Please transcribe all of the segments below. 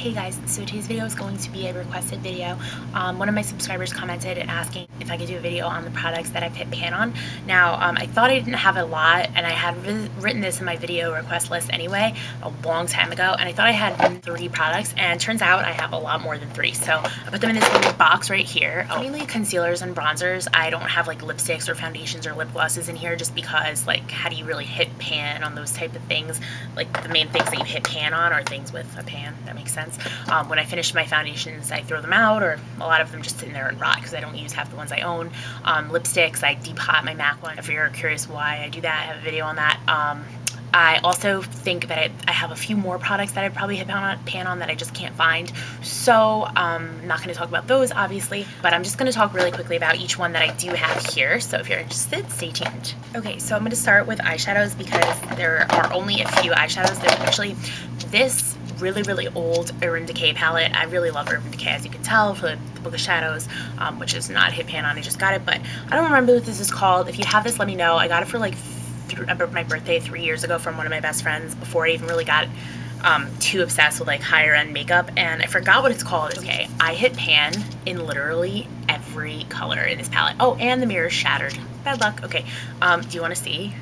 Hey guys, so today's video is going to be a requested video. One of my subscribers commented and asking if I could do a video on the products that I've hit pan on. Now, I thought I didn't have a lot, and I had written this in my video request list anyway a long time ago, and I thought I had 3 products, and turns out I have a lot more than 3. So I put them in this little box right here. Mainly concealers and bronzers. I don't have like lipsticks or foundations or lip glosses in here just because, like, how do you really hit pan on those type of things? Like, the main things that you hit pan on are things with a pan. That makes sense. When I finish my foundations, I throw them out, or a lot of them just sit in there and rot because I don't use half the ones I own. Lipsticks, I depot my MAC one. If you're curious why I do that, I have a video on that. I also think that I have a few more products that I'd probably hit pan on that I just can't find. So I'm not going to talk about those, obviously, but I'm just going to talk really quickly about each one that I do have here. So if you're interested, stay tuned. Okay, so I'm going to start with eyeshadows because there are only a few eyeshadows. There's actually this really old Urban Decay palette. I really love Urban Decay, as you can tell, for the Book of Shadows, which is not hit pan on. I just got it, but I don't remember what this is called. If you have this, let me know. I got it for like my birthday 3 years ago from one of my best friends before I even really got too obsessed with like higher end makeup, and I forgot what it's called. Okay, I hit pan in literally every color in this palette. Oh, and the mirror shattered. Bad luck. Okay, do you want to see?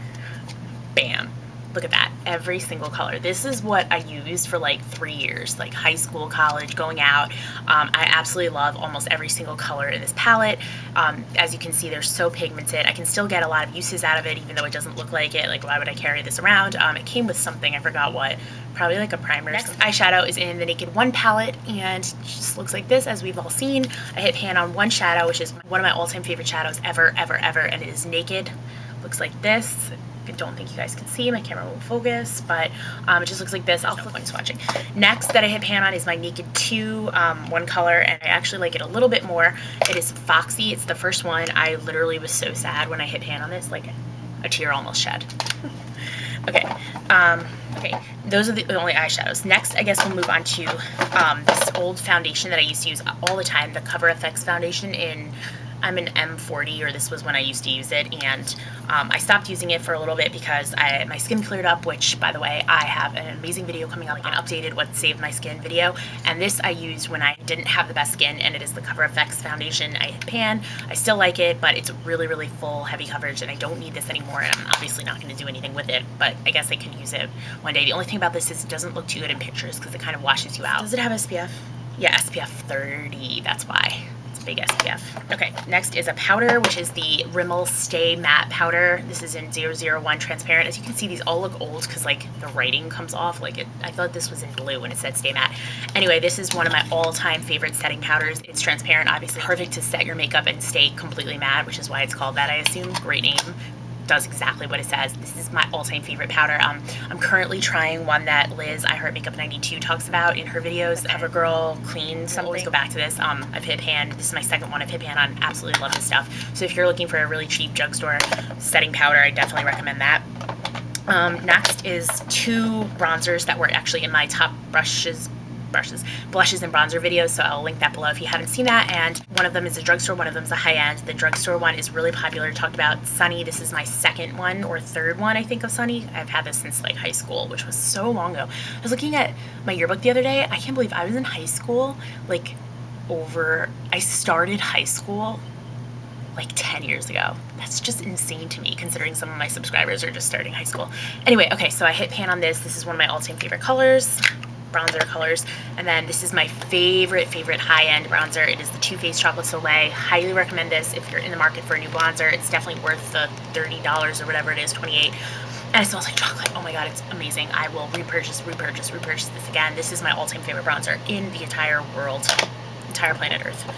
Bam. Look at that, every single color. This is what I used for like 3 years, like high school, college, going out. I absolutely love almost every single color in this palette. As you can see, they're so pigmented. I can still get a lot of uses out of it, even though it doesn't look like it. Like, why would I carry this around? It came with something, I forgot what, probably like a primer. Next eyeshadow is in the Naked 1 palette, and it just looks like this, as we've all seen. I hit pan on one shadow, which is one of my all-time favorite shadows ever, and it is Naked. Looks like this. I don't think you guys can see, my camera won't focus, but it just looks like this. I'll flip when swatching. Next that I hit pan on is my Naked 2 one color, and I actually like it a little bit more. It is Foxy. It's the first one. I literally was so sad when I hit pan on this, like a tear almost shed. Okay, okay, those are the only eyeshadows. Next, I guess we'll move on to this old foundation that I used to use all the time, the FX Foundation I'm an M40, or this was when I used to use it, and I stopped using it for a little bit because my skin cleared up, which, by the way, I have an amazing video coming up, like an updated what saved my skin video, and this I used when I didn't have the best skin, and it is the FX Foundation. I hit pan. I still like it, but it's really full, heavy coverage, and I don't need this anymore, and I'm obviously not going to do anything with it, but I guess I can use it one day. The only thing about this is it doesn't look too good in pictures because it kind of washes you out. Does it have SPF? Yeah, SPF 30, that's why. Big SPF. Okay, next is a powder, which is the Rimmel Stay Matte powder. This is in 001 transparent. As you can see, these all look old because like the writing comes off. Like I thought this was in blue when it said Stay Matte. Anyway, this is one of my all-time favorite setting powders. It's transparent, obviously perfect to set your makeup and stay completely matte, which is why it's called that, I assume. Great name. Does exactly what it says. This is my all-time favorite powder. I'm currently trying one that Liz, I Heart Makeup 92, talks about in her videos. CoverGirl Clean something. Always go back to this. I've hit pan. This is my second one I've hit pan on. Absolutely love this stuff. So if you're looking for a really cheap drugstore setting powder, I definitely recommend that. Next is 2 bronzers that were actually in my top blushes and bronzer videos, so I'll link that below if you haven't seen that. And one of them is a drugstore, one of them is a high-end. The drugstore one is really popular, talked about. Sunny, this is my second one or third one, I think, of Sunny. I've had this since like high school, which was so long ago. I was looking at my yearbook the other day. I can't believe I was in high school, like I started high school like 10 years ago. That's just insane to me, considering some of my subscribers are just starting high school. Anyway, okay, so I hit pan on this. This is one of my all-time favorite colors. Bronzer colors, and then this is my favorite high-end bronzer. It is the Too Faced Chocolate Soleil. Highly recommend this if you're in the market for a new bronzer. It's definitely worth the $30 or whatever it is, 28, and it smells like chocolate. Oh my god, it's amazing. I will repurchase this again. This is my all-time favorite bronzer in the entire world, entire planet Earth.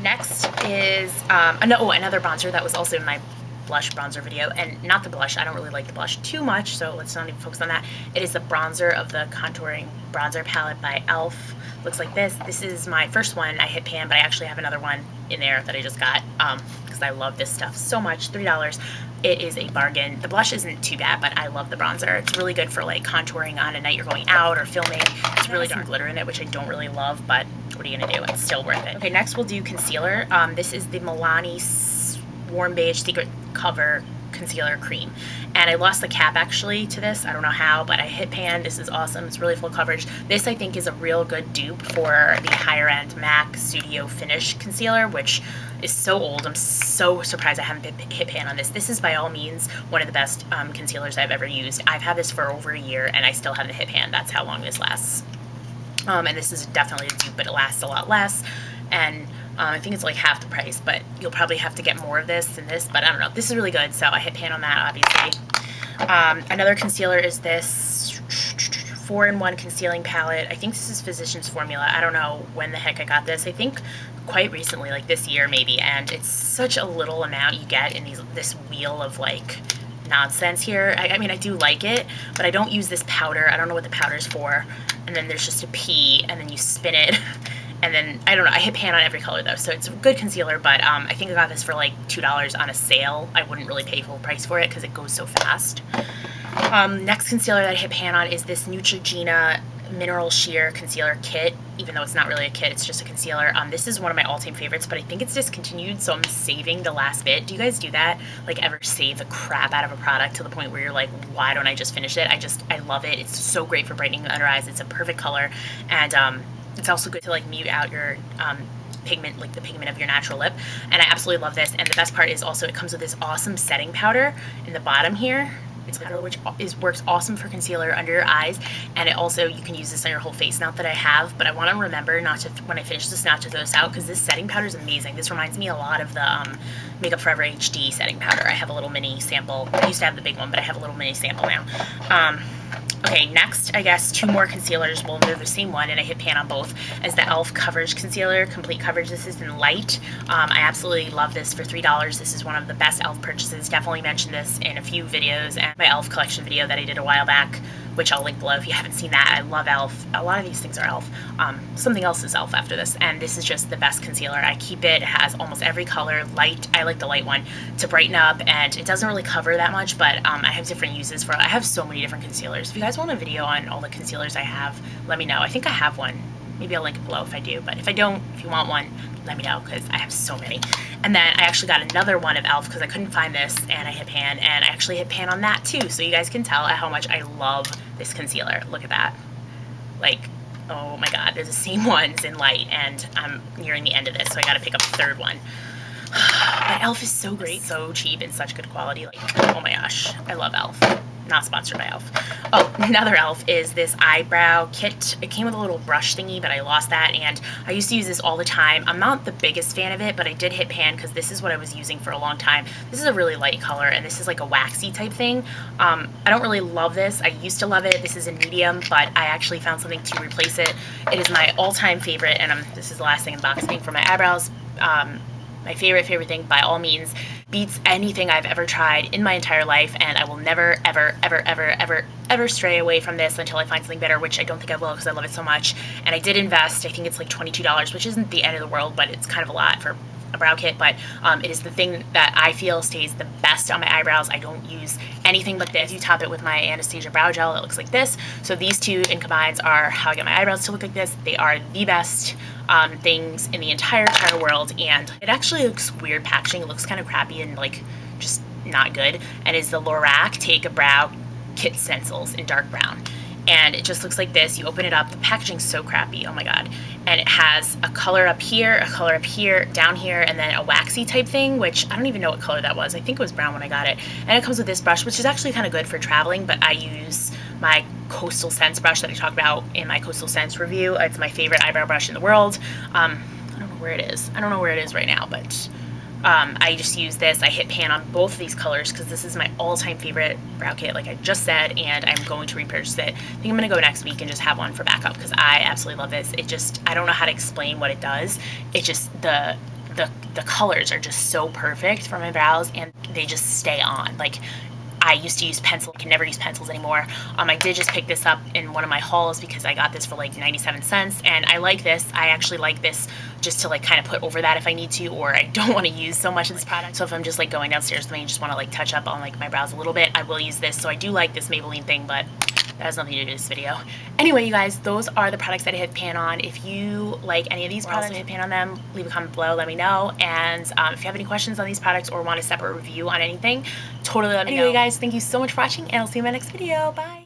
Next is another bronzer that was also in my blush bronzer video, and not the blush. I don't really like the blush too much, so let's not even focus on that. It is the bronzer of the Contouring Bronzer Palette by E.L.F. Looks like this. This is my first one. I hit pan, but I actually have another one in there that I just got because I love this stuff so much. $3. It is a bargain. The blush isn't too bad, but I love the bronzer. It's really good for like contouring on a night you're going out or filming. It's really dark glitter in it, which I don't really love, but what are you gonna do? It's still worth it. Okay, next we'll do concealer. This is the Milani Warm Beige Secret Cover concealer cream, and I lost the cap actually to this. I don't know how, but I hit pan. This is awesome. It's really full coverage. This I think is a real good dupe for the higher end MAC Studio Finish concealer, which is so old. I'm so surprised I haven't hit pan on this. This is by all means one of the best concealers I've ever used. I've had this for over a year and I still haven't hit pan. That's how long this lasts. And this is definitely a dupe, but it lasts a lot less. And I think it's like half the price, but you'll probably have to get more of this than this, but I don't know. This is really good, so I hit pan on that, obviously. Another concealer is this 4-in-1 concealing palette. I think this is Physicians Formula. I don't know when the heck I got this. I think quite recently, like this year maybe, and it's such a little amount you get in this wheel of like nonsense here. I mean, I do like it, but I don't use this powder. I don't know what the powder's for. And then there's just a P, and then you spin it. And then, I don't know, I hit pan on every color though, so it's a good concealer, but I think I got this for like $2 on a sale. I wouldn't really pay full price for it because it goes so fast. Next concealer that I hit pan on is this Neutrogena Mineral Sheer Concealer Kit, even though it's not really a kit, it's just a concealer. This is one of my all-time favorites, but I think it's discontinued, so I'm saving the last bit. Do you guys do that? Like, ever save the crap out of a product to the point where you're like, why don't I just finish it? I love it. It's so great for brightening the under eyes. It's a perfect color, and it's also good to like mute out your pigment, like the pigment of your natural lip, and I absolutely love this. And the best part is also it comes with this awesome setting powder in the bottom here. It's powder which works awesome for concealer under your eyes, and it also, you can use this on your whole face. Not that I have, but I want to remember not to, when I finish this, not to throw this out, because this setting powder is amazing. This reminds me a lot of the Makeup Forever HD setting powder. I have a little mini sample. I used to have the big one, but I have a little mini sample now. Okay, next, I guess, two more concealers. Well, they're the same one, and I hit pan on both, as the E.L.F. Coverage Concealer, Complete Coverage. This is in Light. I absolutely love this for $3. This is one of the best E.L.F. purchases. Definitely mentioned this in a few videos, and my E.L.F. collection video that I did a while back, which I'll link below if you haven't seen that. I love E.L.F. A lot of these things are E.L.F. Something else is E.L.F. after this, and this is just the best concealer. I keep it. It has almost every color. Light, I like the light one to brighten up, and it doesn't really cover that much, but I have different uses for it. I have so many different concealers. If you guys want a video on all the concealers I have, let me know. I think I have one. Maybe I'll link it below if I do, but if I don't, if you want one, let me know, because I have so many. And then I actually got another one of E.L.F. because I couldn't find this, and I hit pan, and I actually hit pan on that too, so you guys can tell how much I love this concealer. Look at that. Like, oh my god, they're the same ones in Light, and I'm nearing the end of this, so I gotta pick up the third one. But E.L.F. is so great, so cheap, and such good quality. Like, oh my gosh, I love E.L.F. Not sponsored by E.L.F. Oh, another E.L.F. is this Eyebrow Kit. It came with a little brush thingy, but I lost that, and I used to use this all the time. I'm not the biggest fan of it, but I did hit pan because this is what I was using for a long time. This is a really light color, and this is like a waxy type thing. I don't really love this. I used to love it. This is a medium, but I actually found something to replace it. It is my all-time favorite, and this is the last thing in the box, thing for my eyebrows. My favorite thing, by all means, beats anything I've ever tried in my entire life, and I will never, ever stray away from this until I find something better, which I don't think I will because I love it so much. And I did invest. I think it's like $22, which isn't the end of the world, but it's kind of a lot for a brow kit, but it is the thing that I feel stays the best on my eyebrows. I don't use anything but this. You top it with my Anastasia brow gel that looks like this. So these two in combines are how I get my eyebrows to look like this. They are the best things in the entire world, and it actually looks weird packaging. It looks kind of crappy and like just not good, and is the LORAC Take Brow Kit Stencils in dark brown. And it just looks like this. You open it up, the packaging's so crappy, oh my god. And it has a color up here, a color up here, down here, and then a waxy type thing, which I don't even know what color that was. I think it was brown when I got it. And it comes with this brush, which is actually kind of good for traveling, but I use my Coastal Scents brush that I talked about in my Coastal Scents review. It's my favorite eyebrow brush in the world. I don't know where it is. I don't know where it is right now, but I just use this. I hit pan on both of these colors because this is my all-time favorite brow kit, like I just said, and I'm going to repurchase it. I think I'm going to go next week and just have one for backup because I absolutely love this. It just, I don't know how to explain what it does. It just, the colors are just so perfect for my brows, and they just stay on. Like, I used to use pencil. I can never use pencils anymore. I did just pick this up in one of my hauls because I got this for like 97 cents, and I like this. I actually like this just to like kind of put over that if I need to, or I don't want to use so much of this product. So if I'm just like going downstairs with me and just want to like touch up on like my brows a little bit, I will use this. So I do like this Maybelline thing, but that has nothing to do with this video. Anyway, you guys, those are the products that I hit pan on. If you like any of these products, hit pan on them, leave a comment below, let me know. And if you have any questions on these products or want a separate review on anything, totally let me know. Anyway, guys, thank you so much for watching, and I'll see you in my next video. Bye.